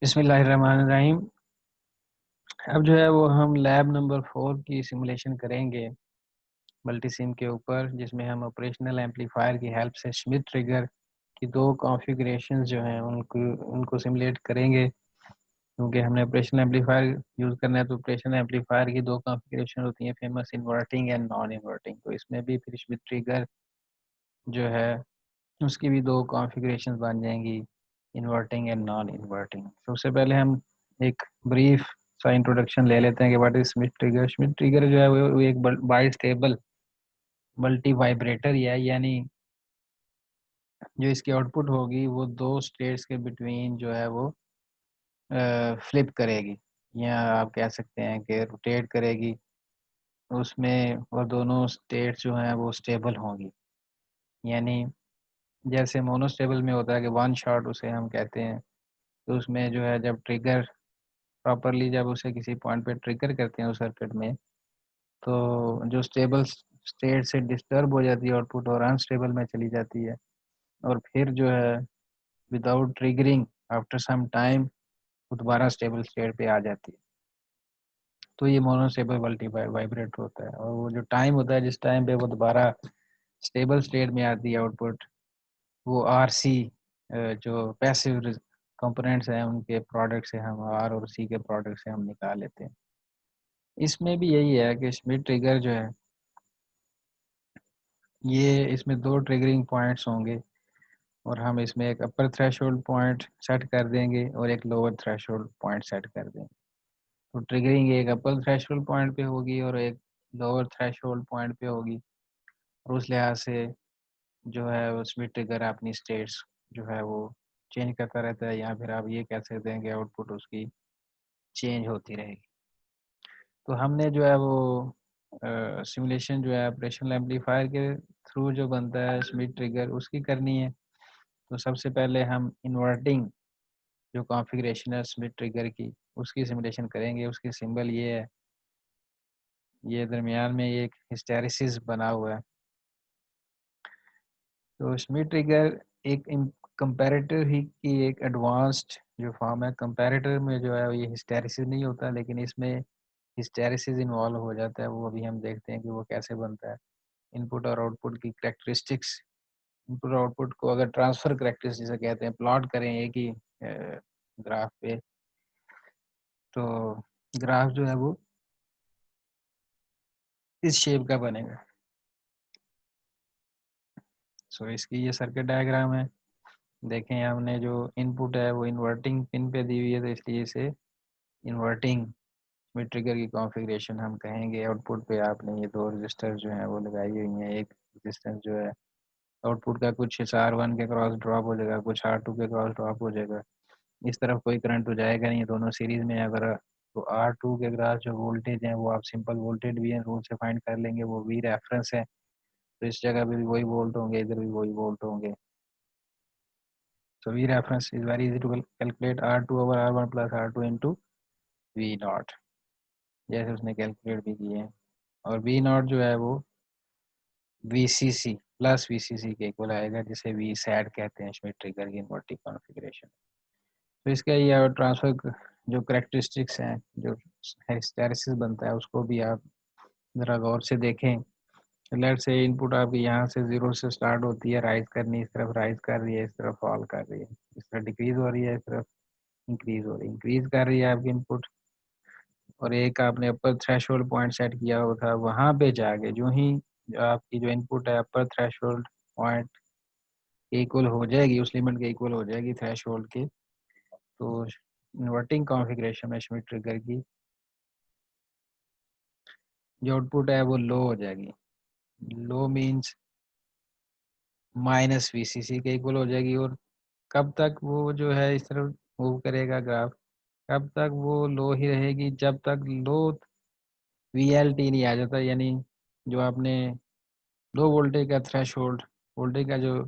बिस्मिल्लाहिर्रहमानिर्रहीम। अब जो है वो हम लैब नंबर 4 की सिमुलेशन करेंगे मल्टीसिम के ऊपर, जिसमें हम ऑपरेशनल एम्पलीफायर की हेल्प से श्मिट ट्रिगर की दो कॉन्फ़िगरेशंस जो हैं उनको सिमुलेट करेंगे। क्योंकि हमने ऑपरेशनल एम्पलीफायर यूज़ करना है तो ऑपरेशनल एम्पलीफायर की दो कॉन्फ़िगरेशन होती हैं, famous inverting and non inverting. तो इसमें भी फिर श्मिट ट्रिगर जो है उसकी भी दो कॉन्फ़िगरेशंस बन जाएंगी, इन्वर्टिंग एंड नॉन इन्वर्टिंग। सबसे पहले हम एक ब्रीफ सा इंट्रोडक्शन ले लेते हैं कि what is Schmitt trigger. Schmitt trigger जो है वो एक बाई स्टेबल मल्टी वाइब्रेटर ही है, यानी जो इसकी आउटपुट होगी वो दो स्टेट्स के बिटवीन जो है वो फ्लिप करेगी, या आप कह सकते हैं कि रोटेट करेगी उसमें, और दोनों स्टेट्स जो हैं वो स्टेबल होंगी। यानी जैसे मोनोस्टेबल में होता है कि वन शॉट उसे हम कहते हैं, तो उसमें जो है जब ट्रिगर प्रॉपरली जब उसे किसी पॉइंट पे ट्रिगर करते हैं उस सर्किट में, तो जो स्टेबल स्टेट से डिस्टर्ब हो जाती है आउटपुट और अनस्टेबल में चली जाती है, और फिर जो है without triggering after some time वो दोबारा स्टेबल स्टेट पे आ जाती है। तो ये मोनोस्टेबल मल्टी वाइब्रेट होता है, और वो जो टाइम होता है जिस टाइम पे वो दोबारा स्टेबल स्टेट में आती है आउटपुट, वो आर सी जो पैसिव कंपोनेंट्स हैं उनके प्रोडक्ट से हम आर और सी के प्रोडक्ट से हम निकाल लेते हैं। इसमें भी यही है कि श्मिट ट्रिगर जो है ये इसमें दो ट्रिगरिंग पॉइंट्स होंगे, और हम इसमें एक अपर थ्रेशोल्ड पॉइंट सेट कर देंगे और एक लोअर थ्रेशोल्ड पॉइंट सेट कर देंगे। तो ट्रिगरिंग एक अपर थ्रेशोल्ड पॉइंट पे होगी और एक लोअर थ्रेशोल्ड पॉइंट पे होगी, और उस लिहाज से जो है वो स्मिथ ट्रिगर अपनी स्टेट्स जो है वो चेंज करता रहता है, या फिर आप ये कह सकते हैं कि आउटपुट उसकी चेंज होती रहेगी। तो हमने जो है वो सिमुलेशन जो है ऑपरेशनल एम्पलीफायर के थ्रू जो बनता है स्मिथ ट्रिगर उसकी करनी है। तो सबसे पहले हम इन्वर्टिंग जो कॉन्फ़िगरेशन है स्मिथ ट्रिगर की उसकी सिमुलेशन करेंगे। उसकी सिंबल ये है, ये दरमियान में एक हिस्टैरिसीस बना हुआ है। तो स्मिथ ट्रिगर एक कंपैरेटर ही की एक एडवांस्ड जो फॉर्म है। कंपैरेटर में जो है ये हिस्टैरिसीस नहीं होता, लेकिन इसमें हिस्टैरिसीस इन्वॉल्व हो जाता है। वो अभी हम देखते हैं कि वो कैसे बनता है। इनपुट और आउटपुट की कैरेक्टरिस्टिक्स, इनपुट और आउटपुट को अगर ट्रांसफर कैरेक्टरिस्टिक्स जिसे कहते हैं, प्लॉट करें एक ही ग्राफ पे, तो ग्राफ जो है वो इस शेप का बनेगा। सो इसकी ये सर्किट डायग्राम है। देखें हमने जो इनपुट है वो इन्वर्टिंग पिन पे दी हुई है, तो इसलिए इसे इन्वर्टिंग स्मिथ ट्रिगर की कॉन्फ़िगरेशन हम कहेंगे। आउटपुट पे आपने ये दो रजिस्टर जो हैं वो लगाई हुई हैं। एक रजिस्टेंस जो है आउटपुट का कुछ R1 के क्रॉस ड्रॉप हो जाएगा, कुछ R2 के क्रॉस ड्रॉप हो जाएगा। इस तरफ कोई करंट तो जाएगा नहीं, दोनों सीरीज में अगर, तो R2 के क्रॉस जो वोल्टेज है वो आप सिंपल वोल्टेज वी रूल से फाइंड कर लेंगे, वो वी रेफरेंस है। तो इस जगह पे भी वही वोल्ट होंगे, इधर भी वही वोल्ट होंगे। So V reference is very easy to calculate R2 over R1 plus R2 into V not, जैसे उसने कैलकुलेट भी किए हैं। और V नॉट जो है वो VCC प्लस VCC के इक्वल आएगा, जिसे V सैड कहते हैं श्मिट ट्रिगर की इन्वर्टिंग कॉन्फ़िगरेशन। तो इसका ये ट्रांसफर जो करेक्टरिस्टिक्स हैं, जो हिस्टैरिसीस बनता है, उसको भी आप ज़रा गौर से देखें। लेट से इनपुट आपकी यहाँ से जीरो से स्टार्ट होती है राइज करनी, इस तरफ राइज कर रही है, इस तरफ फॉल कर रही है, इस तरफ डिक्रीज हो रही है, इस तरफ इंक्रीज हो रही है, इंक्रीज कर रही है आपकी इनपुट। और एक आपने अपर थ्रेशोल्ड पॉइंट सेट किया हुआ था, वहाँ पे जाके जो ही आपकी जो इनपुट है अपर थ्रेशोल्ड पॉइंट के इक्वल हो जाएगी, उस लिमिट के इक्वल हो जाएगी थ्रेशोल्ड के, तो इन्वर्टिंग कॉन्फ़िगरेशन में श्मिट ट्रिगर की जो आउटपुट है वो लो हो जाएगी। लो मीन्स माइनस VCC के इक्वल हो जाएगी। और कब तक वो जो है इस तरफ मूव करेगा ग्राफ, कब तक वो लो ही रहेगी, जब तक लो VLT नहीं आ जाता। यानी जो आपने लो वोल्टेज का थ्रेशोल्ड, वोल्टेज का जो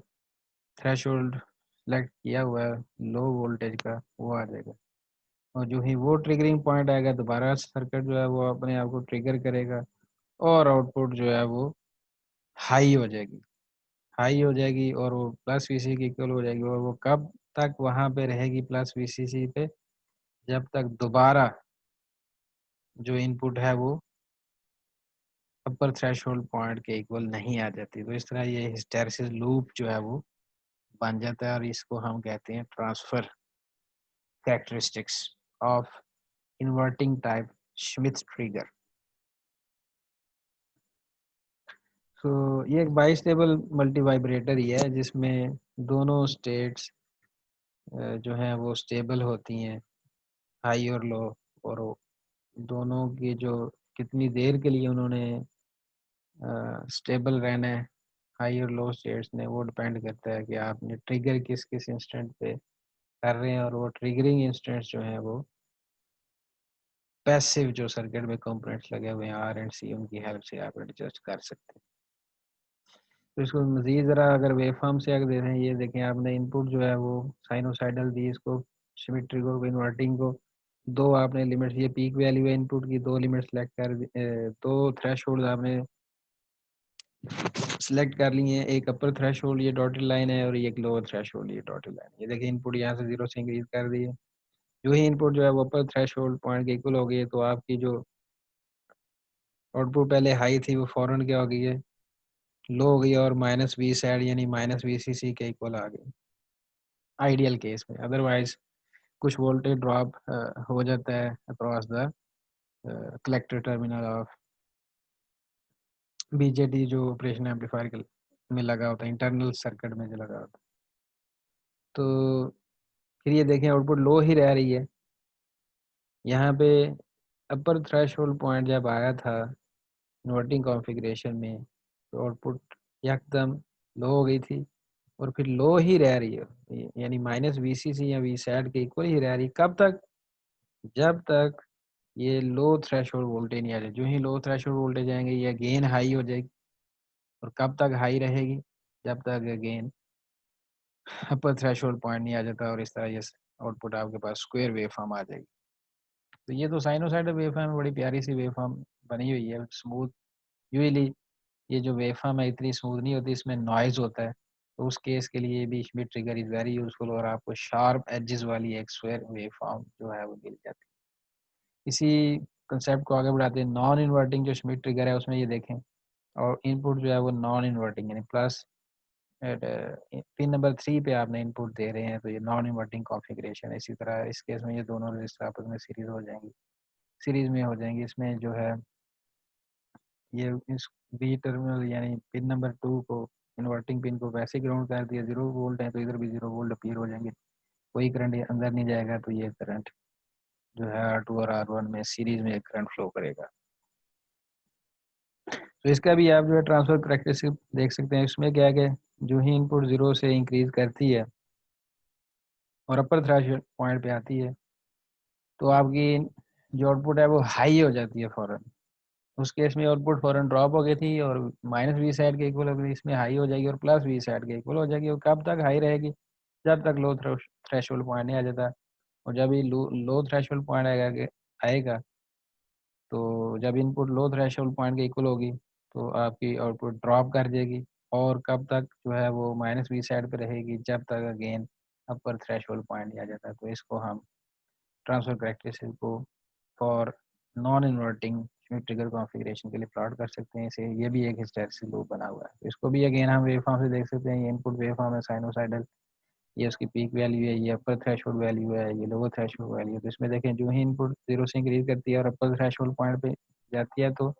थ्रेशोल्ड सेलेक्ट किया हुआ है लो वोल्टेज का, वो आ जाएगा। और जो ही वो ट्रिगरिंग पॉइंट आएगा, दोबारा सर्किट जो है वो अपने आप को ट्रिगर करेगा, और आउटपुट जो है वो हाई हो जाएगी, हाई हो जाएगी, और वो प्लस VCC की इक्वल हो जाएगी। और वो कब तक वहाँ पे रहेगी प्लस VCC पे, जब तक दोबारा जो इनपुट है वो अपर थ्रेशोल्ड पॉइंट के इक्वल नहीं आ जाती। तो इस तरह ये हिस्टैरिसीस लूप जो है वो बन जाता है और इसको हम कहते हैं transfer characteristics of inverting type Schmidt trigger. तो ये एक बाइस्टेबल मल्टी वाइब्रेटर ही है जिसमें दोनों स्टेट्स जो हैं वो स्टेबल होती हैं, हाई और लो, और दोनों की जो कितनी देर के लिए उन्होंने स्टेबल रहना है हाई और लो स्टेट्स ने, वो डिपेंड करता है कि आपने ट्रिगर किस किस इंस्टेंट पे कर रहे हैं, और वो ट्रिगरिंग इंस्टेंट्स जो हैं वो पैसिव जो सर्किट में कंपोनेंट्स लगे हुए हैं आर एंड सी, उनकी हेल्प से आप एडजस्ट कर सकते हैं। तो इसको मज़ीद ज़रा अगर वेव फॉर्म से अगर देखें, ये देखें आपने इनपुट जो है वो साइनोसाइडल दी, इसको श्मिट ट्रिगर को इन्वर्टिंग को दो आपने लिमिट्स, ये पीक वैल्यू है इनपुट की, दो लिमिट सेलेक्ट कर दो थ्रेशोल्ड आपने सिलेक्ट कर लिए हैं। एक अपर थ्रेशोल्ड ये डॉटेड लाइन है और एक लोअर थ्रेशोल्ड ये डॉटेड लाइन। ये देखिए इनपुट यहाँ से 0 से इंक्रीज कर दी है। जो ही इनपुट जो है वो अपर थ्रेशोल्ड पॉइंट के इक्वल हो गई है, तो आपकी जो आउटपुट पहले हाई थी वो फौरन क्या हो गई है, लो हो गई है, और माइनस वी सैड यानी माइनस वी सी सी के इक्वल आ गई आइडियल केस में। अदरवाइज कुछ वोल्टेज ड्रॉप हो जाता है across the collector terminal of BJT जो ऑपरेशन एम्पलीफायर में लगा होता है, इंटरनल सर्किट में जो लगा होता है। तो फिर ये देखें आउटपुट लो ही रह रही है। यहाँ पे अपर थ्रेशोल्ड पॉइंट जब आया था इन्वर्टिंग कॉन्फ़िगरेशन में, तो आउटपुट एकदम लो हो गई थी और फिर लो ही रह रही है, यानी माइनस वी सी सी या वी सैड के इक्वल ही रह रही। कब तक? जब तक ये लो थ्रेशोल्ड वोल्टेज नहीं आ जाए। जो ही लो थ्रेशोल्ड वोल्टेज आएंगे ये अगेन हाई हो जाएगी। और कब तक हाई रहेगी? जब तक अगेन अपर थ्रेशोल्ड पॉइंट नहीं आ जाता, और इस तरह ये आउटपुट आपके पास स्क्वायर वेव फॉर्म आ जाएगी। तो ये तो साइनोसाइडल वेव फॉर्म बड़ी प्यारी सी वेव फॉर्म बनी हुई है, स्मूथ। यूजली ये जो वेव फॉर्म है इतनी स्मूथ नहीं होती, इसमें नॉइज होता है। तो उस केस के लिए भी Schmidt trigger is very useful, और आपको शार्प एजेस वाली एक स्क्वायर वेव फॉर्म जो है वो मिल जाती है। इसी कंसेप्ट को आगे बढ़ाते हैं, नॉन इन्वर्टिंग जो श्मिट ट्रिगर है उसमें ये देखें, और इनपुट जो है वो नॉन इन्वर्टिंग यानी प्लस पिन नंबर 3 पे आपने इनपुट दे रहे हैं, तो ये नॉन इन्वर्टिंग कॉन्फ़िगरेशन है। इसी तरह इस केस में ये दोनों रजिस्टर आपस में सीरीज में हो जाएंगी। इसमें जो है ये इस बी टर्मिनल यानी पिन नंबर 2 को, इन्वर्टिंग पिन को वैसे ग्राउंड कर दिया, 0 वोल्ट है तो इधर भी 0 वोल्ट अपीयर हो जाएंगे, कोई करंट अंदर नहीं जाएगा। तो ये करंट जो है R2 और R1 में सीरीज में एक करंट फ्लो करेगा। तो इसका भी आप जो है ट्रांसफर करैक्टरिस्टिक देख सकते हैं। इसमें क्या है कि जो ही इनपुट 0 से इंक्रीज करती है और अपर थ्रेशोल्ड पॉइंट पे आती है, तो आपकी जो आउटपुट है वो हाई हो जाती है फौरन। उस केस में आउटपुट फौरन ड्रॉप हो गई थी और माइनस वी साइड के इक्वल हो गई, इसमें हाई हो जाएगी और प्लस वी साइड के इक्वल हो जाएगी। और कब तक हाई रहेगी? जब तक लो थ्रेशोल्ड पॉइंट नहीं आ जाता। और जब ये लो थ्रेशोल्ड पॉइंट आएगा, तो जब इनपुट लो थ्रेशोल्ड पॉइंट के इक्वल होगी तो आपकी आउटपुट ड्रॉप कर देगी। और कब तक जो है वो माइनस वी साइड पे रहेगी? जब तक अगेन अपर थ्रेशोल्ड पॉइंट नहीं आ जाता। तो इसको हम ट्रांसफर करैक्टरिस्टिक को for non inverting trigger configuration के लिए प्लॉट कर सकते हैं। इसे ये भी एक हिस्टैरिसीस लूप बना हुआ है। इसको भी अगेन हम वेव फॉर्म से देख सकते हैं। ये इनपुट वेव फॉर्म है साइनोसाइडल, ये उसकी पीक वैल्यू है, ये अपर थ्रेशोल्ड वैल्यू है, ये लोअर थ्रेशोल्ड वैल्यू है। तो इसमें देखें जो ही इनपुट 0 से इंक्रीज करती है और अपर थ्रेशोल्ड पॉइंट पे जाती है, तो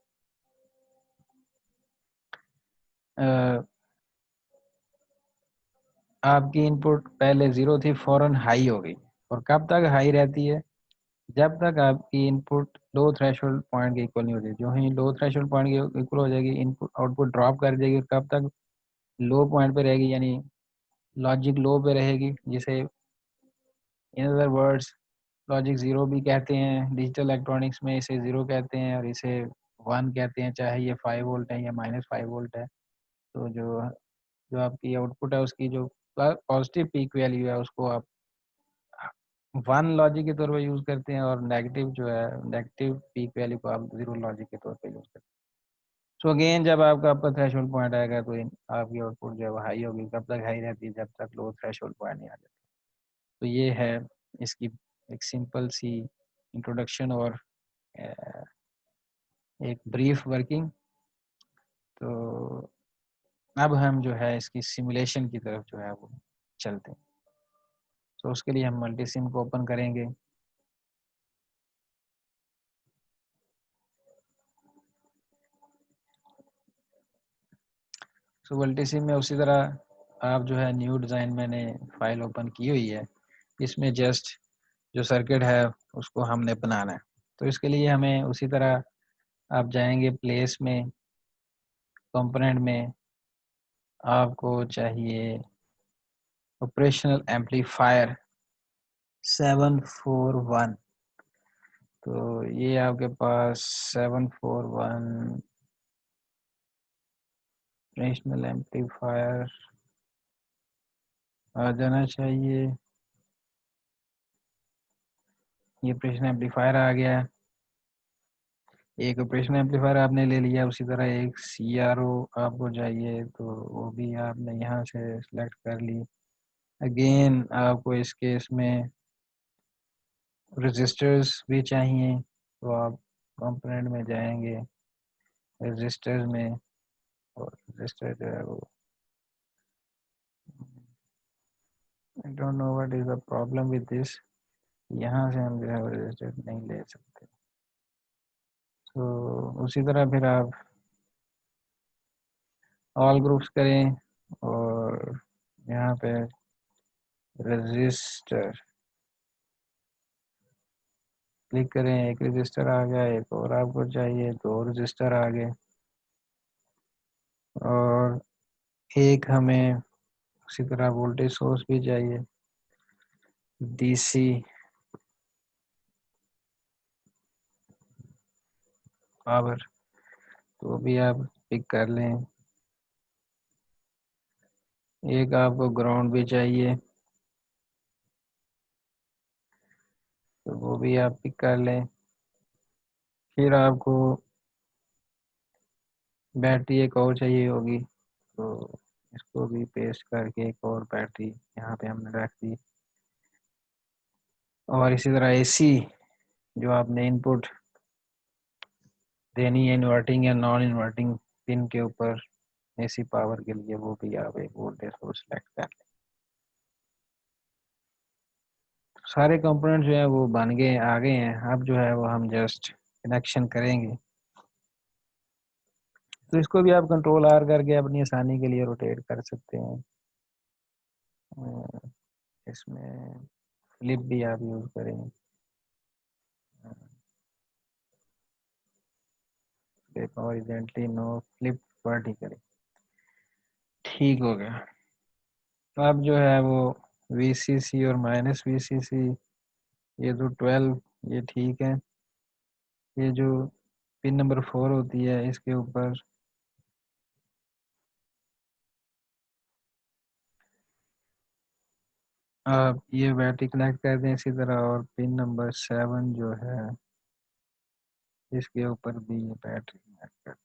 आपकी इनपुट पहले 0 थी फौरन हाई हो गई। और कब तक हाई रहती है? जब तक आपकी इनपुट लो थ्रेशोल्ड पॉइंट के इक्वल नहीं हो जाएगी। जो ही लो थ्रेशोल्ड पॉइंट के इक्वल हो जाएगी, इनपुट आउटपुट ड्रॉप कर देगी। और कब तक लो पॉइंट पे रहेगी? यानी लॉजिक लो पे रहेगी, जिसे in other words logic zero भी कहते हैं। डिजिटल इलेक्ट्रॉनिक्स में इसे ज़ीरो कहते हैं और इसे 1 कहते हैं, चाहे ये 5 वोल्ट है या माइनस 5 वोल्ट है। तो जो जो आपकी आउटपुट है उसकी जो पॉजिटिव पीक वैल्यू है उसको आप 1 लॉजिक के तौर पे यूज़ करते हैं, और नेगेटिव जो है नेगेटिव पीक वैल्यू को आप 0 लॉजिक के तौर पे यूज़ करते हैं। सो अगेन जब आपका अपर थ्रेशोल्ड पॉइंट आएगा तो आपकी आउटपुट जो है वो हाई होगी। कब तक हाई रहती है? जब तक लो थ्रेशोल्ड पॉइंट नहीं आ जाता। तो ये है इसकी एक सिंपल सी इंट्रोडक्शन और एक ब्रीफ वर्किंग। तो अब हम जो है इसकी सिमुलेशन की तरफ जो है वो चलते हैं। तो उसके लिए हम मल्टीसिम को ओपन करेंगे। तो मल्टीसिम में उसी तरह आप जो है न्यू डिज़ाइन मैंने फाइल ओपन की हुई है, इसमें जस्ट जो सर्किट है उसको हमने बनाना है। तो इसके लिए हमें उसी तरह आप जाएंगे प्लेस में, कंपोनेंट में आपको चाहिए ऑपरेशनल एम्पलीफायर 741। तो ये आपके पास 741 ऑपरेशनल एम्पलीफायर आ जाना चाहिए। ये ऑपरेशनल एम्पलीफायर आ गया। एक ऑपरेशनल एम्पलीफायर आपने ले लिया, उसी तरह एक CRO आपको चाहिए, तो वो भी आपने यहाँ से सिलेक्ट कर ली। अगेन आपको इस केस में रजिस्टर्स भी चाहिए, तो आप कंपोनेंट में जाएंगे, रजिस्टर्स में, और रजिस्टर जो है वो I don't know what is the problem with this, यहाँ से हम जो है रजिस्टर नहीं ले सकते। तो उसी तरह फिर आप ऑल ग्रुप्स करें और यहाँ पे रजिस्टर क्लिक करें। एक रजिस्टर आ गया, एक और आपको चाहिए, दो रजिस्टर आ गए, और एक हमें उसी तरह वोल्टेज सोर्स भी चाहिए, DC पावर, तो भी आप पिक कर लें। एक आपको ग्राउंड भी चाहिए, तो वो भी आप पिक कर लें। फिर आपको बैटरी एक और चाहिए होगी, तो इसको भी पेस्ट करके एक और बैटरी यहाँ पे हमने रख दी। और इसी तरह AC जो आपने इनपुट देनी है इन्वर्टिंग या नॉन इन्वर्टिंग पिन के ऊपर AC पावर के लिए, वो भी आप एक वोल्टेज सोर्स सेलेक्ट कर लें। सारे कंपोनेंट जो है वो बन गए, आ गए हैं। अब जो है वो हम जस्ट कनेक्शन करेंगे। तो इसको भी आप कंट्रोल R करके अपनी आसानी के लिए रोटेट कर सकते हैं। इसमें फ्लिप भी आप यूज करें, flip horizontally no, flip vertically. ठीक हो गया। अब जो है वो VCC और -VCC, ये तो 12, ये ठीक है। ये जो पिन नंबर 4 होती है इसके ऊपर आप ये बैटरी कनेक्ट कर दें इसी तरह, और पिन नंबर 7 जो है इसके ऊपर भी ये बैटरी कनेक्ट कर दें।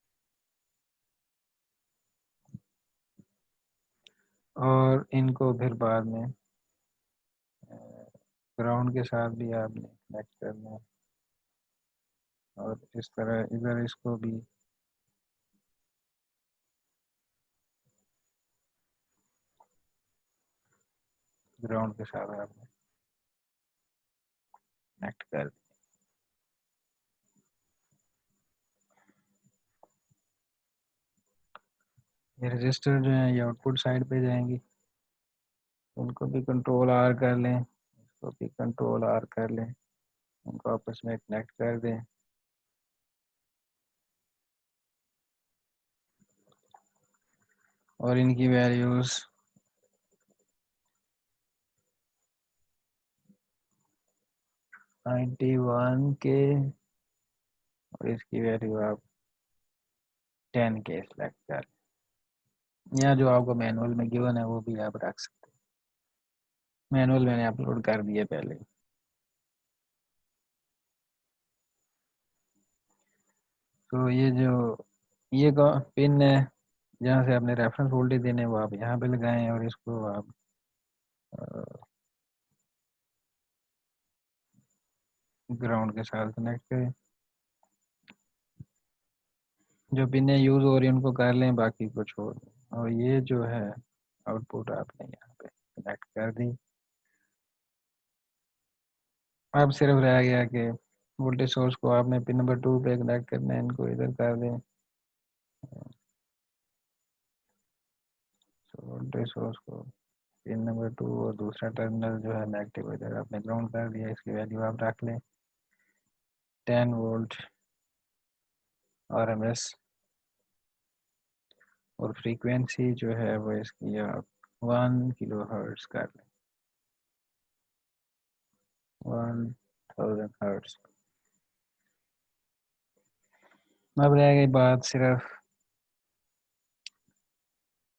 और इनको फिर बाद में ग्राउंड के साथ भी आपने कनेक्ट करना है, और इस तरह इधर इसको भी ग्राउंड के साथ आपने कनेक्ट कर दिया। ये रजिस्टर जो है ये आउटपुट साइड पे जाएंगी, उनको भी कंट्रोल R कर लें, इसको भी कंट्रोल R कर लें, उनको आपस में कनेक्ट कर दें। और इनकी वैल्यूज 91 के, और इसकी वैल्यू आप 10 के सेलेक्ट कर, या जो आपको मैनुअल में गिवन है वो भी आप रख सकते हैं। मैनुअल मैंने अपलोड कर दिया पहले। तो ये जो ये पिन है जहाँ से आपने रेफरेंस वोल्टेज देने वो आप यहाँ पे लगाएं, और इसको आप ग्राउंड के साथ कनेक्ट करें। जो पिनें यूज़ हो रही हैं उनको कर लें, बाकी को छोड़ दें। और ये जो है आउटपुट आपने यहाँ पे कनेक्ट कर दी। अब सिर्फ रह गया कि वोल्टेज सोर्स को आपने पिन नंबर 2 पे कनेक्ट करना है, इनको इधर कर दें। वोल्टेज सोर्स को पिन नंबर 2 और दूसरा टर्मिनल जो है नेगेटिव इधर आपने ग्राउंड कर दिया। इसकी वैल्यू आप रख लें 10 वोल्ट RMS, और फ्रीक्वेंसी जो है वो इसकी आप 1 kHz कर लें, 1000 हर्ट्ज। अब रह गई बात सिर्फ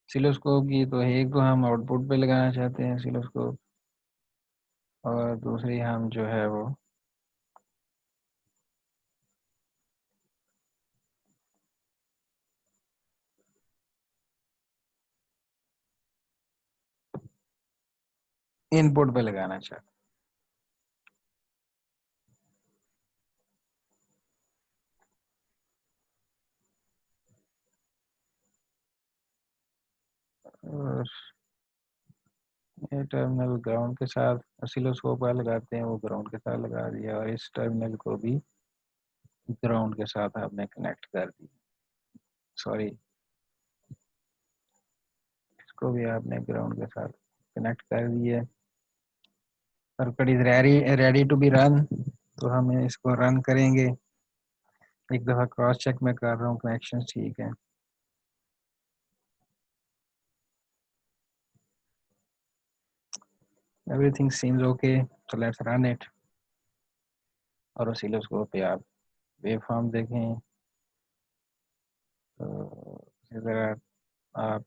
सिलोस्कोप की। तो एक तो हम आउटपुट पे लगाना चाहते हैं सिलोस्कोप, और दूसरी हम जो है वो इनपुट पे लगाना चाहते हैं। और ये टर्मिनल ग्राउंड के साथ ऑसिलोस्कोप का लगाते हैं, वो ग्राउंड के साथ लगा दिया, और इस टर्मिनल को भी ग्राउंड के साथ आपने कनेक्ट कर दिया। सॉरी, इसको भी आपने ग्राउंड के साथ कनेक्ट कर दिया। Circuit is ready to be run. तो हम इसको रन करेंगे। एक दफ़ा क्रॉस चेक में कर रहा हूँ कनेक्शन ठीक है। Everything seems okay, so let's run it. और ऑसिलोस्कोप पे आप वेव फॉर्म देखें। तो इसी तरह आप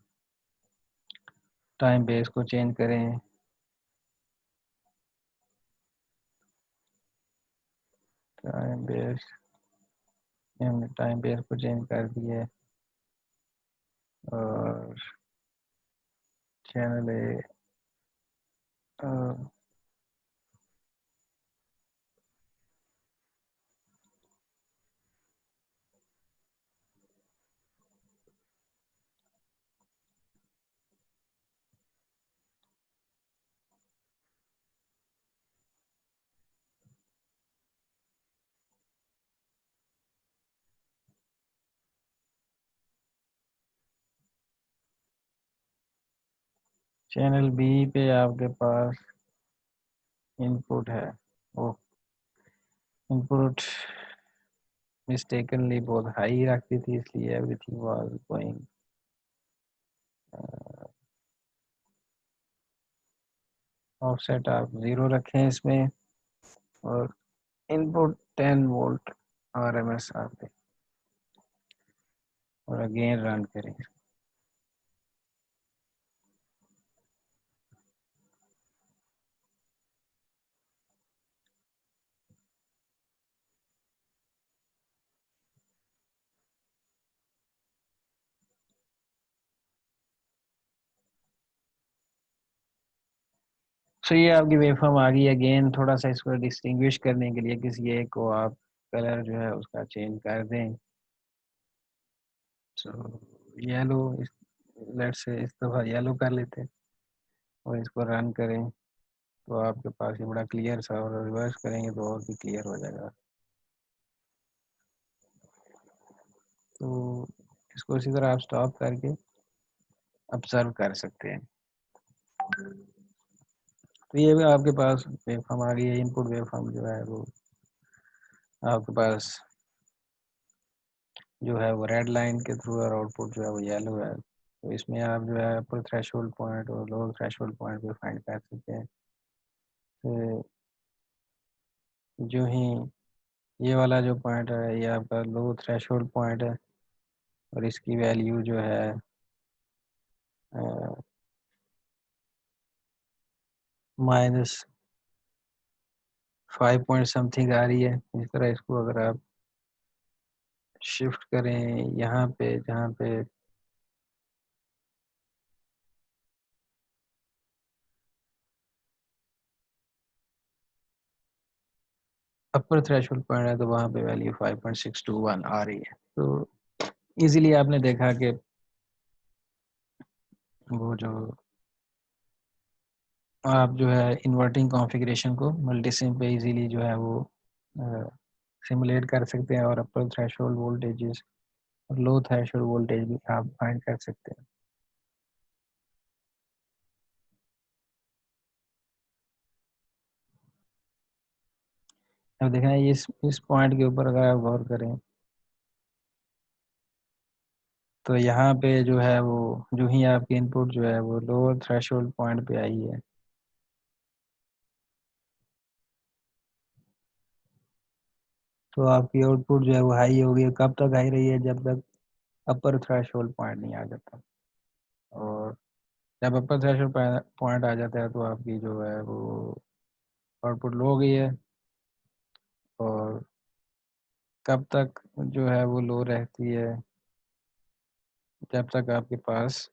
टाइम बेस को चेंज करें। टाइम बेस, हमने टाइम बेस को चेंज कर दिया है। और चैनल ए, चैनल बी पे आपके पास इनपुट है। वो इनपुट मिस्टेकनली बहुत हाई रखती थी, इसलिए एवरीथिंग वाज गोइंग। ऑफसेट आप 0 रखें इसमें, और इनपुट 10 वोल्ट RMS आप दें, और अगेन रन करें। सो ये आपकी वेवफॉर्म आ गई। अगेन थोड़ा सा इसको डिस्टिंग्विश करने के लिए किसी एक को आप कलर जो है उसका चेंज कर दें। सो येलो, लेट्स से इस दफ़ा येलो कर लेते हैं, और इसको रन करें। तो आपके पास ये बड़ा क्लियर सा, और रिवर्स करेंगे तो और भी क्लियर हो जाएगा। तो इसको इसी तरह आप स्टॉप करके ऑब्जर्व कर सकते हैं। तो ये भी आपके पास वेवफॉर्म आ गई है। इनपुट वेवफॉर्म जो है वो आपके पास जो है वो रेड लाइन के थ्रू, और आउटपुट जो है वो येलो है। तो इसमें आप जो है अपर थ्रेशोल्ड पॉइंट और लोअर थ्रेशोल्ड पॉइंट भी फाइंड कर सकते हैं। तो जो ही ये वाला जो पॉइंट है ये आपका लो थ्रेशोल्ड पॉइंट है, और इसकी वैल्यू जो है -5 पॉइंट समथिंग आ रही है। इस तरह इसको अगर आप शिफ्ट करें यहाँ पे, जहाँ पे अपर थ्रेशोल्ड पॉइंट है तो वहाँ पे वैल्यू 5.621 आ रही है। तो इजीली आपने देखा कि वो जो आप जो है इन्वर्टिंग कॉन्फ़िगरेशन को मल्टीसिम पे इजीली जो है वो सिमुलेट कर सकते हैं और अपर थ्रेशोल्ड वोल्टेजेस और लो थ्रेशोल्ड वोल्टेज भी आप फाइंड कर सकते हैं। अब देखें इस पॉइंट के ऊपर अगर आप गौर करें तो यहाँ पे जो है वो जो ही आपकी इनपुट जो है वो लोअर थ्रेशोल्ड पॉइंट पे आई है, तो आपकी आउटपुट जो है वो हाई होगी। कब तक हाई रही है? जब तक अपर थ्रेशोल्ड पॉइंट नहीं आ जाता। और जब अपर थ्रेशोल्ड पॉइंट आ जाता है तो आपकी जो है वो आउटपुट लो हो गई है। और कब तक जो है वो लो रहती है? जब तक आपके पास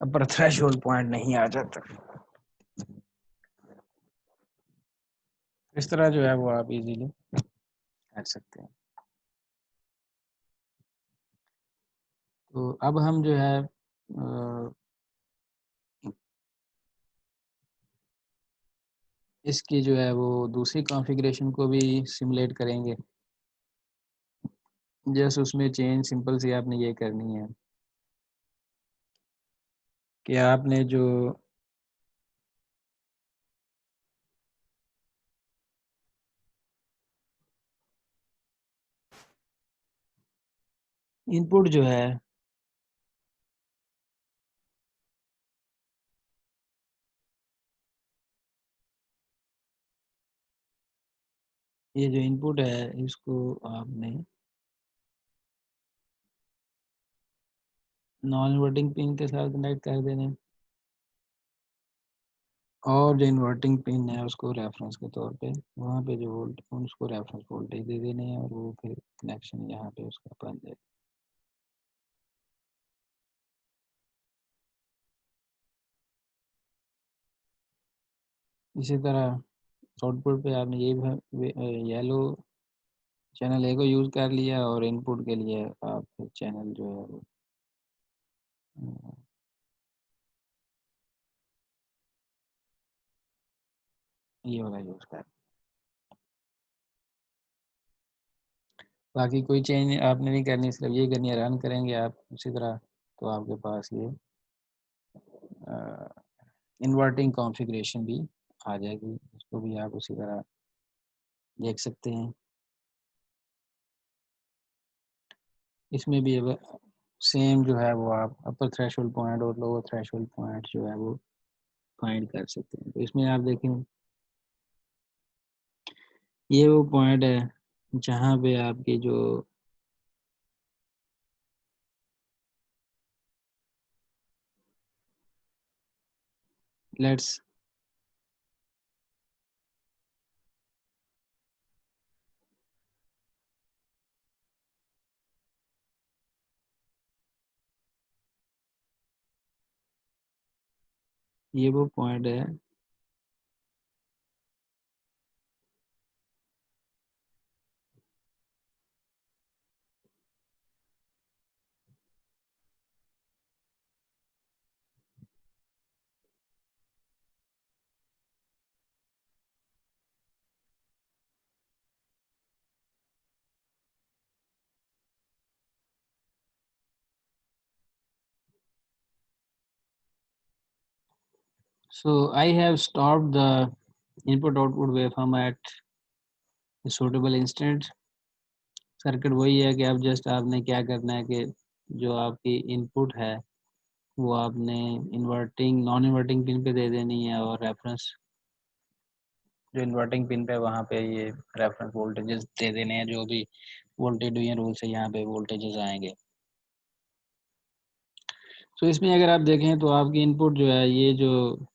अपर थ्रेशोल्ड पॉइंट नहीं आ जाता। इस तरह जो है वो आप इजीली कर सकते हैं। तो अब हम जो है इसकी जो है वो दूसरी कॉन्फ़िगरेशन को भी सिमुलेट करेंगे। जस्ट उसमें चेंज सिंपल सी आपने ये करनी है कि आपने जो इनपुट जो है ये जो इनपुट है इसको आपने नॉन इन्वर्टिंग पिन के साथ कनेक्ट कर देना है और जो इन्वर्टिंग पिन है उसको रेफरेंस के तौर पे वहाँ पे जो वोल्ट उसको रेफरेंस वोल्टेज दे देने हैं और वो फिर कनेक्शन यहाँ पे उसका बन जाए। इसी तरह आउटपुट पे आपने ये येलो चैनल ए को यूज़ कर लिया और इनपुट के लिए आप चैनल जो है वो ये वाला यूज़ कर। बाकी कोई चेंज आपने नहीं करनी, सिर्फ ये करनी है, रन करेंगे आप उसी तरह तो आपके पास ये इन्वर्टिंग कॉन्फ़िगरेशन भी आ जाएगी। इसको भी आप उसी तरह देख सकते हैं। इसमें भी अब सेम जो है वो आप अपर थ्रेशोल्ड पॉइंट और लोअर थ्रेशोल्ड पॉइंट जो है वो फाइंड कर सकते हैं। तो इसमें आप देखें ये वो पॉइंट है जहाँ पे आपकी जो लेट्स ये वो पॉइंट है So I have stopped the input output waveform at a suitable instant। Circuit वही है कि अब जस्ट आपने क्या करना है कि जो आपकी इनपुट है वो आपने इन्वर्टिंग नॉन इन्वर्टिंग पिन पे दे देनी है और रेफरेंस जो इन्वर्टिंग पिन पे वहाँ पे ये रेफरेंस वोल्टेजेस दे देने हैं। जो भी वोल्टेज डिवीजन रूल से यहाँ पे वोल्टेजेस आएंगे। तो इसमें अगर आप देखें तो आपकी इनपुट जो है ये जो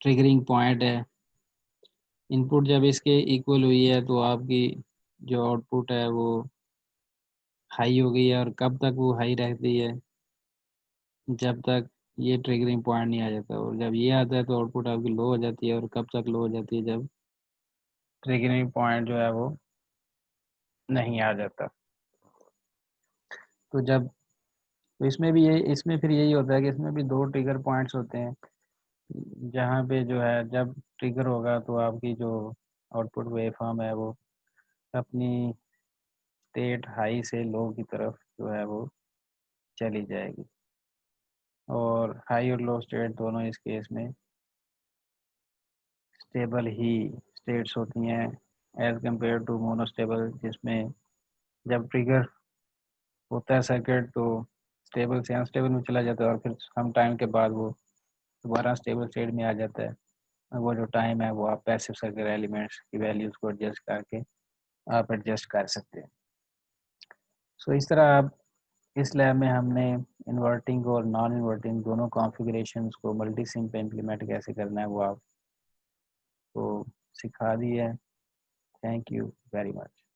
ट्रिगरिंग पॉइंट है, इनपुट जब इसके इक्वल हुई है तो आपकी जो आउटपुट है वो हाई हो गई है। और कब तक वो हाई रहती है? जब तक ये ट्रिगरिंग पॉइंट नहीं आ जाता, और जब ये आता है तो आउटपुट आपकी लो हो जाती है। और कब तक लो हो जाती है? जब ट्रिगरिंग पॉइंट जो है वो नहीं आ जाता। तो जब तो इसमें भी ये इसमें फिर यही होता है कि इसमें भी दो ट्रिगर पॉइंट्स होते हैं, जहाँ पे जो है जब ट्रिगर होगा तो आपकी जो आउटपुट वेवफॉर्म है वो अपनी स्टेट हाई से लो की तरफ जो है वो चली जाएगी। और हाई और लो स्टेट दोनों इस केस में स्टेबल ही स्टेट्स होती हैं एज कम्पेयर टू मोनोस्टेबल, जिसमें जब ट्रिगर होता है सर्किट तो स्टेबल से अनस्टेबल में चला जाता है, और फिर सम टाइम के बाद वो दोबारा स्टेबल स्टेट में आ जाता है। वो जो टाइम है वो आप पैसिव सर्किट एलिमेंट्स की वैल्यूज़ को एडजस्ट करके आप एडजस्ट कर सकते हैं। सो इस तरह आप इस लैब में हमने इन्वर्टिंग और नॉन इन्वर्टिंग दोनों कॉन्फ़िगरेशंस को मल्टी सिम पे इम्प्लीमेंट कैसे करना है वो आपको सिखा दिया है। Thank you very much.